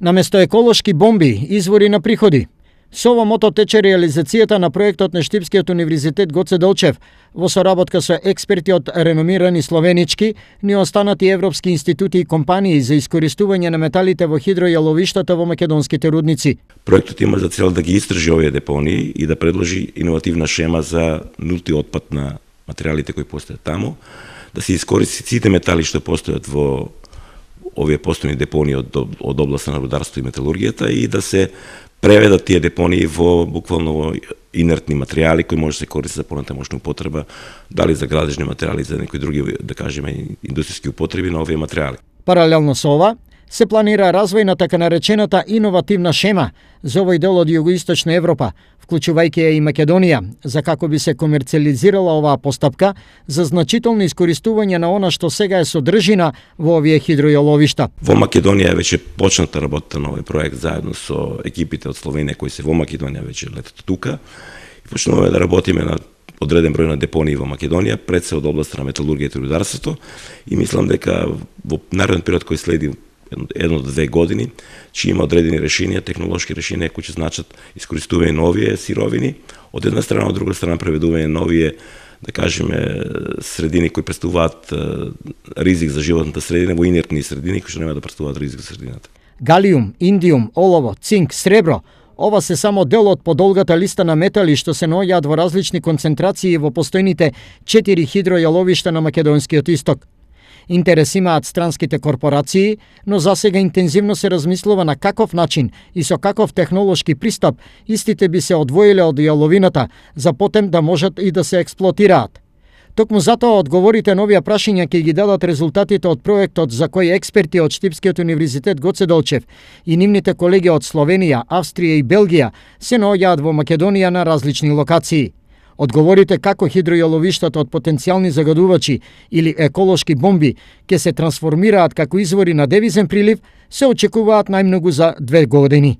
Наместо еколошки бомби, извори на приходи. Со ово мото тече реализацијата на проектот на Штипскиот универзитет Гоце Делчев во соработка со експерти од реномирани словенички, неостанати европски институти и компании за искористување на металите во хидројаловиштата во македонските рудници. Проектот има за цел да ги истражи овие депонии и да предложи иновативна шема за нулти отпад на материјалите кои постојат таму, да се искористи сите метали што постојат во овие постојни депонии од областа на рударство и металургијата и да се преведат тие депонии во буквално во инертни материјали кои може да се користат за понатамошна употреба, дали за градежни материјали, за некои други, да кажеме, индустријски употреби на овие материјали. Паралелно со ова, се планира развој на така наречената иновативна шема за овој дел од Југоисточна Европа, вклучувајќи ја и Македонија, за како би се комерцијализирала оваа постапка за значително искористување на она што сега е содржина во овие хидројаловишта. Во Македонија е веќе почната работа на овој проект заедно со екипите од Словенија кои се во Македонија веќе летат тука и почнуваме да работиме на одреден број на депонии во Македонија, пред се од областа на металургијата и рударството и мислам дека во нареден период кој следи 1 до 2 години, че има одредени решенија, технолошки решенија кои ќе значат искористување на овие сировини, од една страна, од друга страна преведување на овие, да кажеме, средини кои представуваат ризик за животната средина во инертни средини кои што нема да представуваат ризик за средината. Галиум, индиум, олово, цинк, сребро, ова се само дел од подолгата листа на метали што се наоѓаат во различни концентрации во постојните 4 хидројаловишта на македонскиот исток. Интерес имаат странските корпорации, но засега интензивно се размислува на каков начин и со каков технолошки пристап истите би се одвоиле од јаловината, за потем да можат и да се експлоатираат. Токму затоа одговорите на овие прашања ќе ги дадат резултатите од проектот за кој експерти од Штипскиот универзитет Гоце Делчев и нивните колеги од Словенија, Австрија и Белгија се наоѓаат во Македонија на различни локации. Одговорите како хидројаловиштата од потенцијални загадувачи или еколошки бомби ќе се трансформираат како извори на девизен прилив се очекуваат најмногу за 2 години.